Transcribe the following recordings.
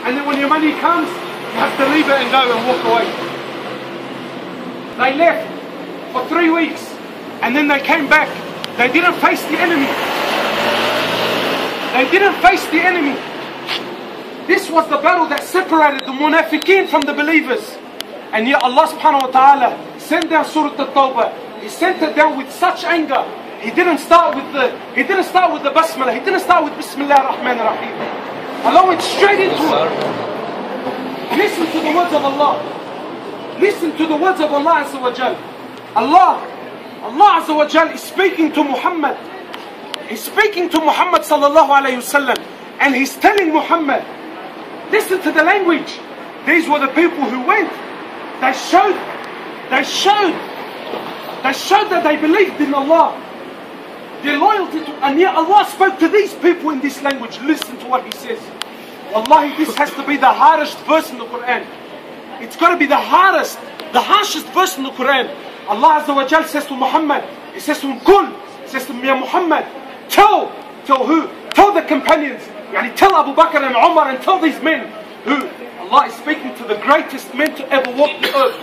And then when your money comes, you have to leave it and go and walk away. They left for 3 weeks and then they came back. They didn't face the enemy. They didn't face the enemy. This was the battle that separated the munafiqeen from the believers. And yet Allah subhanahu wa ta'ala sent down Surah Tawbah. He sent it down with such anger. He didn't start with the basmala. He didn't start with Bismillah ar-Rahman ar-Rahim. Allah went straight into it. Listen to the words of Allah. Listen to the words of Allah Azza wa Jal. Allah Azza wa Jal is speaking to Muhammad. He's speaking to Muhammad sallallahu alayhi wasallam. And he's telling Muhammad, listen to the language. These were the people who went. They showed that they believed in Allah. Their loyalty to, and yet Allah spoke to these people in this language. Listen to what He says. Wallahi, this has to be the hardest verse in the Quran. It's got to be the harshest verse in the Quran. Allah Azza wa Jal says to Muhammad, He says to him, Kul, He says to Ya Muhammad, tell who? Tell the companions, tell Abu Bakr and Umar and tell these men who? Allah is speaking to the greatest men to ever walk the earth.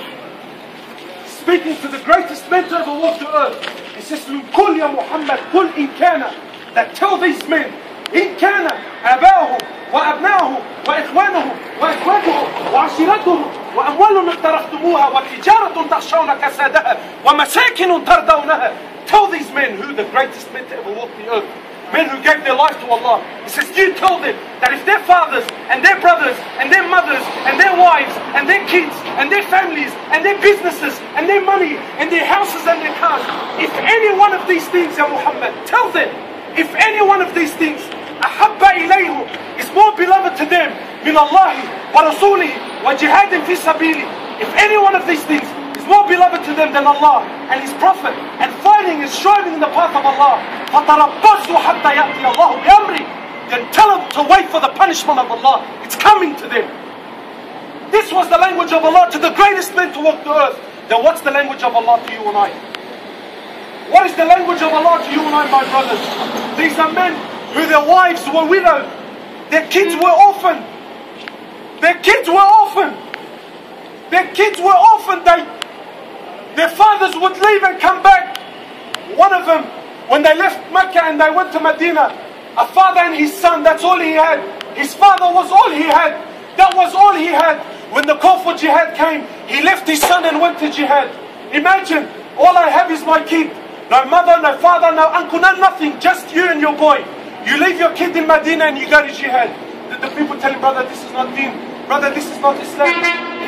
Speaking to the greatest men to ever walk the earth. He says to him, Kul ya Muhammad, Kul in kana. That tell these men, in kana, abahum, wa abnahum, wa ikhwanahum, wa ikhwatuhum, wa ashiratuhum, wa amwalun iqtaraftumuha, wa tijaratun takhshawna kasadaha, wa masakinun tardawnaha. Tell these men who the greatest men to ever walk the earth. Men who gave their life to Allah. He says, you tell them that if their fathers and their brothers and their mothers and their wives and their kids and their families and their businesses and their money and their houses and their cars, if any one of these things, Ya Muhammad, tell them, if any one of these things, ahabba ilayhum, is more beloved to them, min Allahi wa rasulihi wa jihadin fi sabili. If any one of these things is more beloved to them than Allah and His Prophet and fighting and striving in the path of Allah, فَتَرَبَّصُوا حَتَّى يَأْتِيَ اللَّهُ بِأَمْرِهِ, then tell them to wait for the punishment of Allah. It's coming to them. This was the language of Allah to the greatest men to walk the earth. Then what's the language of Allah to you and I? What is the language of Allah to you and I, my brothers? These are men who their wives were widowed. Their kids were orphaned. Their kids were orphaned. Their kids were orphaned. Their fathers would leave and come back. One of them, when they left Mecca and they went to Medina, a father and his son, that's all he had. His father was all he had. That was all he had. When the call for jihad came, he left his son and went to jihad. Imagine, all I have is my kid. No mother, no father, no uncle, no nothing. Just you and your boy. You leave your kid in Medina and you go to jihad. The people tell him, brother, this is not deen. Brother, this is not Islam.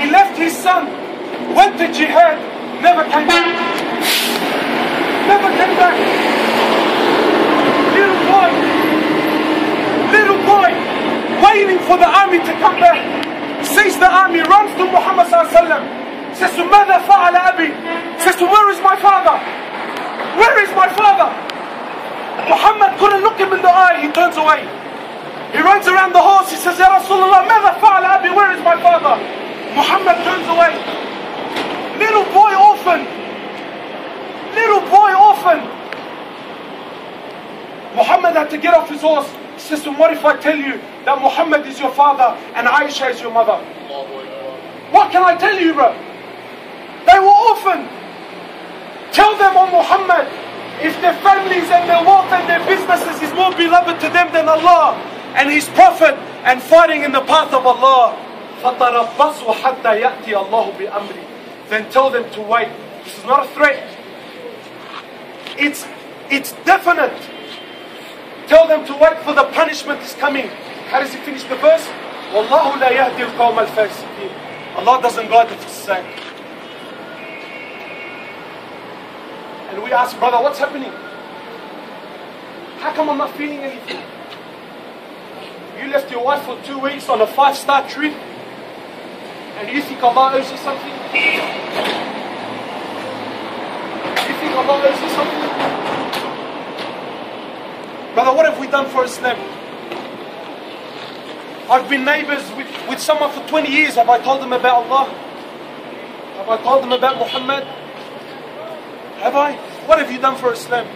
He left his son, went to jihad, never came back. Never came back. Little boy, waiting for the army to come back. Sees the army, runs to Muhammad sallallahu alaihi wasallam. Says to Mada fa'ala abi. Says to, where is my father? Where is my father? Muhammad couldn't look him in the eye. He turns away. He runs around the horse. He says, Ya Rasulullah, Mada fa'ala abi. Where is my father? Muhammad turns away. Little boy orphaned. Little boy orphaned. Muhammad had to get off his horse. He says to him, what if I tell you that Muhammad is your father and Aisha is your mother? What can I tell you, bro? They were orphaned. Tell them, oh Muhammad, if their families and their wealth and their businesses is more beloved to them than Allah and His Prophet and fighting in the path of Allah, فَتَرَبَّصُوا حَتَّى يَأْتِيَ اللَّهُ بِأَمْرِهِ, then tell them to wait. This is not a threat. It's definite. Tell them to wait for the punishment is coming. How does He finish the verse? وَاللَّهُ لَا يَهْدِي الْقَوْمَ الْفَاسِقِينَ. Allah doesn't guide the fasiq. And we ask, brother, what's happening? How come I'm not feeling anything? You left your wife for 2 weeks on a 5-star trip and you think Allah owes you something? You think Allah owes you something? Brother, what have we done for Islam? I've been neighbors with someone for 20 years. Have I told them about Allah? Have I told them about Muhammad? Have I? What have you done for Islam?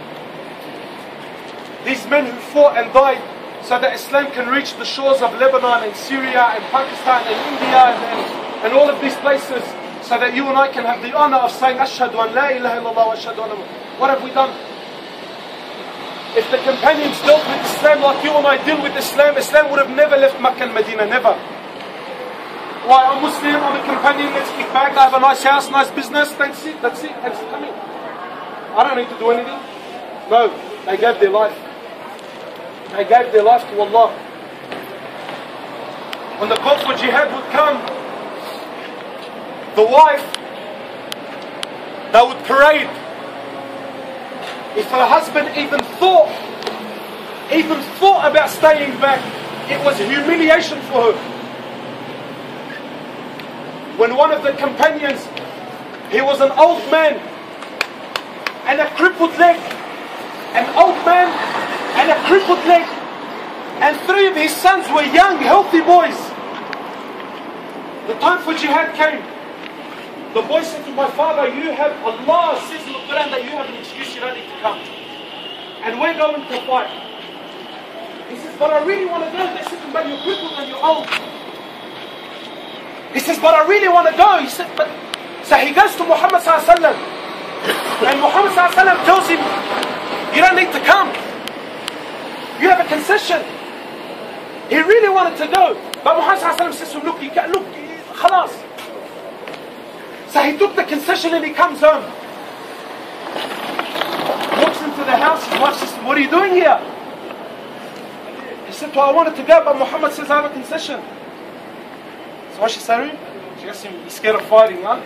These men who fought and died so that Islam can reach the shores of Lebanon and Syria and Pakistan and India and all of these places, so that you and I can have the honor of saying Ashhadu an la ilaha illallah wa ashhadu anna Muhammadan. What have we done? If the companions dealt with Islam like you and I deal with Islam, Islam would have never left Makkah and Medina, never. Why? I'm Muslim, I'm a companion, let's kick back, I have a nice house, nice business, that's it, thanks for coming. I don't need to do anything. No, they gave their life. They gave their life to Allah. When the call for jihad would come, the wife, they would parade. If her husband even thought about staying back, it was humiliation for her. When one of the companions, he was an old man and a crippled leg, an old man and a crippled leg, and 3 of his sons were young, healthy boys. The time for jihad came. The boy said to my father, Allah says in the Quran that you have an excuse, you don't need to come. And we're going to fight. He says, but I really want to go. They said, but you're crippled and you're old. He says, but I really want to go. He said, but... So he goes to Muhammad sallallahu alaihi wasallam. And Muhammad sallallahu alaihi wasallam tells him, you don't need to come. You have a concession. He really wanted to go. But Muhammad sallallahu alaihi wasallam says to him, look, khalas. So he took the concession and he comes home. Walks into the house, his wife says, what are you doing here? He said, well, I wanted to go, but Muhammad says I have a concession. So what she said? She asked him, you're scared of fighting, huh?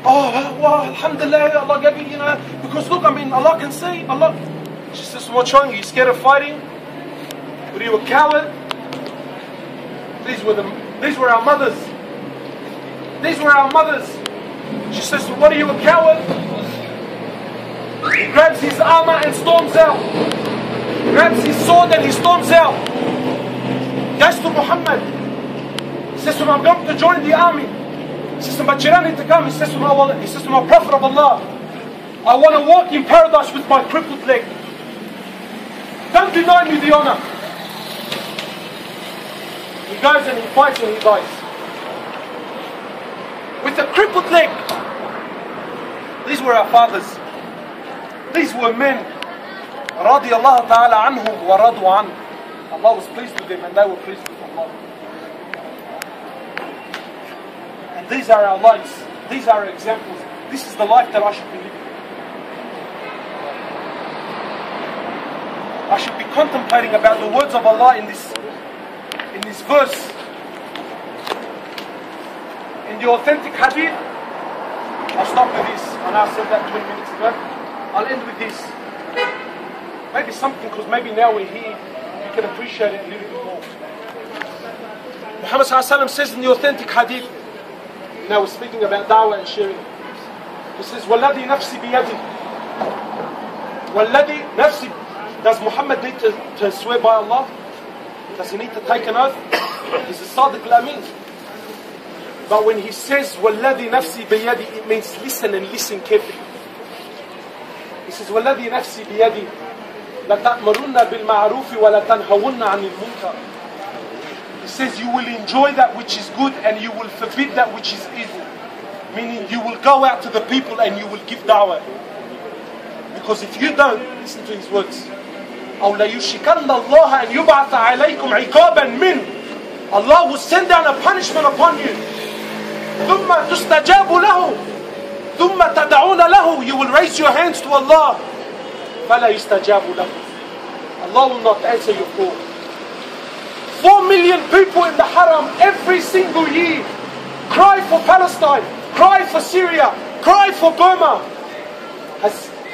Oh, well, alhamdulillah, Allah gave you, because look, Allah can see, Allah. She says, what's wrong? Are you scared of fighting? Were you a coward? These were our mothers. These were our mothers. She says, what are you, a coward? He grabs his armor and storms out. Grabs his sword and he storms out. Goes to Muhammad. He says to him, I'm going to join the army. He says to him, but you don't need to come. He says to him, Prophet of Allah, I want to walk in paradise with my crippled leg. Don't deny me the honor. He goes and he fights and he dies. With a crippled leg. These were our fathers. These were men. رضي الله تعالى عنهم ورضوا عنه. Allah was pleased with them and they were pleased with Allah. And these are our lives. These are our examples. This is the life that I should be living. I should be contemplating about the words of Allah in this verse. In the authentic hadith, I'll stop with this. I know I said that 20 minutes ago. I'll end with this. Maybe something, because maybe now we're here, you can appreciate it a little bit more. Muhammad sallallahu alaihi wasallam says in the authentic hadith, now we're speaking about da'wah and sharing. He says, وَالَّذِي نَفْسِ بِيَدِهِ وَالَّذِي نَفْسِ. Does Muhammad need to swear by Allah? Does he need to take an oath? He's a Sadiq al-Amin. But when he says, وَالَّذِي نَفْسِ بِيَدِهِ, it means listen and listen carefully. He says, وَالَّذِي نَفْسِ بِيَدِهِ لَتَأْمَرُنَّ بِالْمَعْرُوفِ وَلَتَنْهَوُنَّ عَنِ الْمُنْكَرِ. He says, you will enjoy that which is good and you will forbid that which is evil. Meaning you will go out to the people and you will give da'wah. Because if you don't, listen to his words. أَوْ لَيُشِكَنَّ اللَّهَ أَنْ يُبْعَثَ عَلَيْكُمْ عِقَابًا مِّنْ. Allah will send down a punishment upon you. ثُمَّ تُسْتَجَابُ لَهُ ثُمَّ تَدْعُونَ لَهُ. You will raise your hands to Allah. فَلَا يُسْتَجَابُ لَهُ. Allah will not answer your call. 4 million people in the Haram every single year cry for Palestine, cry for Syria, cry for Burma.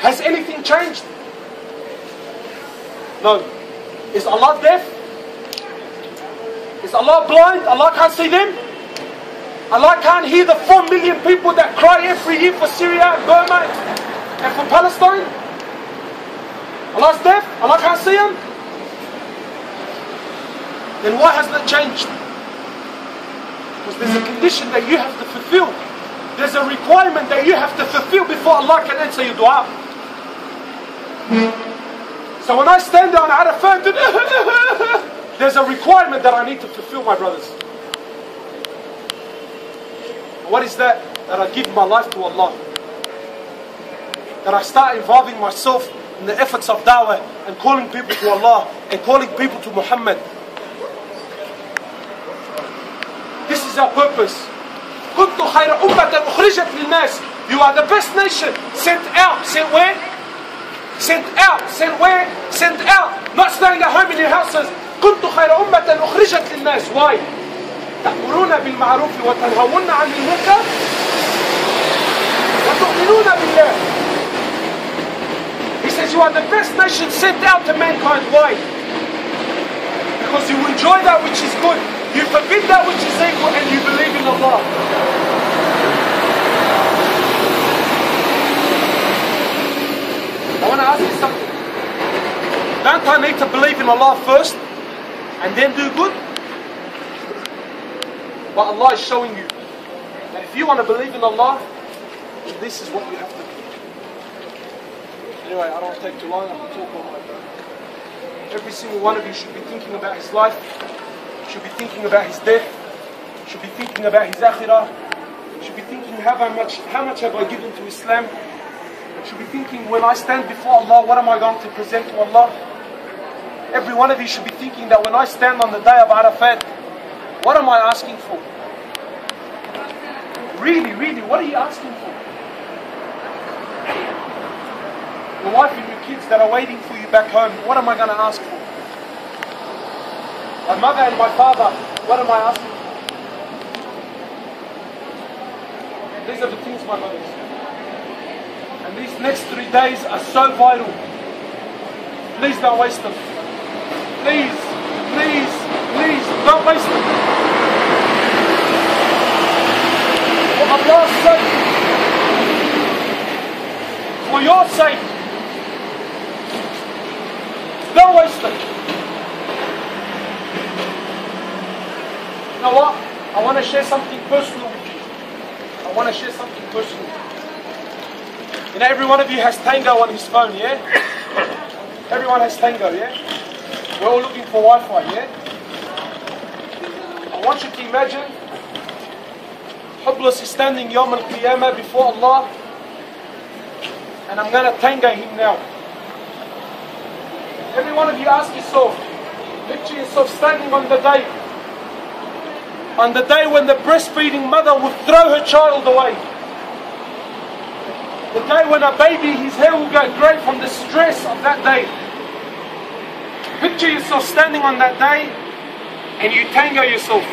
Has anything changed? No. Is Allah deaf? Is Allah blind? Allah can't see them? Allah can't hear the 4 million people that cry every year for Syria, Burma, and for Palestine? Allah's deaf? Allah can't see them? Then why hasn't it changed? Because there's a condition that you have to fulfill. There's a requirement that you have to fulfill before Allah can answer your dua. So when I stand there on Arafat, there's a requirement that I need to fulfill, my brothers. What is that? That I give my life to Allah. That I start involving myself in the efforts of da'wah and calling people to Allah and calling people to Muhammad. This is our purpose. كنت خير أمة أخرجت للناس. You are the best nation sent out. Sent where? Sent out. Sent where? Sent out. Not staying at home in your houses. كنت خير أمة أخرجت للناس. Why? تأمرون بالمعروف وتنهون عن المنكر وتؤمنون بالله. He says you are the best nation sent out to mankind. Why? Because you enjoy that which is good, you forbid that which is evil, and you believe in Allah. I want to ask you something. Don't I need to believe in Allah first and then do good? But Allah is showing you that if you want to believe in Allah, this is what you have to do. Anyway, I don't want to take too long. I can talk all night. Every single one of you should be thinking about his life, should be thinking about his death, should be thinking about his akhirah, should be thinking how much have I given to Islam, should be thinking when I stand before Allah, what am I going to present to Allah? Every one of you should be thinking that when I stand on the day of Arafat, what am I asking for? Really, what are you asking for? Your wife and your kids that are waiting for you back home, what am I going to ask for? My mother and my father, what am I asking for? These are the things, my brothers. And these next 3 days are so vital. Please don't waste them. Please, don't waste them. For Allah's sake, for your sake, don't waste them. You know what? I want to share something personal with you. You know, every one of you has Tango on his phone, yeah? Everyone has Tango, yeah? We're all looking for Wi-Fi, yeah? I want you to imagine Hoblos is standing Yawm al-Qiyamah before Allah, and I'm going to Tango him now. Every one of you ask yourself, picture yourself standing on the day when the breastfeeding mother would throw her child away. The day when a baby, his hair will go grey from the stress of that day. Picture yourself standing on that day and you Tango yourself.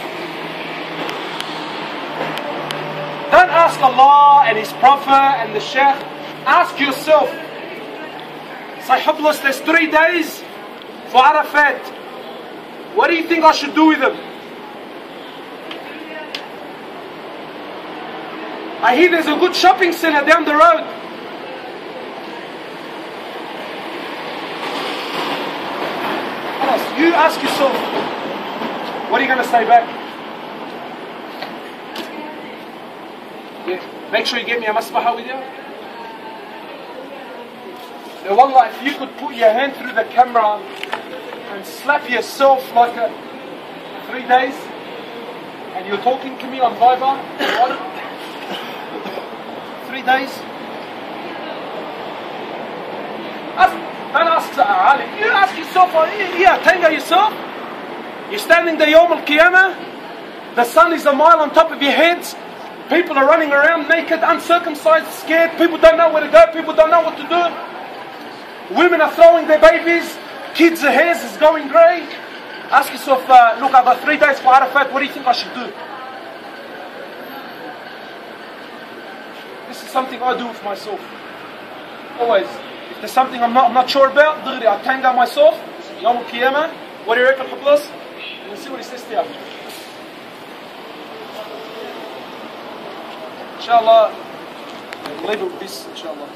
Don't ask Allah and His Prophet and the Sheikh. Ask yourself. Say, Hoblos, there's 3 days for Arafat. What do you think I should do with them? I hear there's a good shopping center down the road. You ask yourself, what are you going to say back? Yeah. Make sure you get me a masbaha with you. Now, wallah, if you could put your hand through the camera and slap yourself like 3 days, and you're talking to me on Viber, 3 days. Don't ask Ali. You ask yourself, Tango yourself. You're standing there Yawm al-Qiyamah. The sun is a mile on top of your heads. People are running around naked, uncircumcised, scared. People don't know where to go. People don't know what to do. Women are throwing their babies. Kids' hairs is going grey. Ask yourself, look, I've got 3 days for Arafat. What do you think I should do? This is something I do with myself. Always. If there's something I'm not sure about, I Tango myself. Yawm al-Qiyamah. What do you reckon, Hoblos? We'll see what he says to you. Inshallah, we'll leave it with this, inshallah.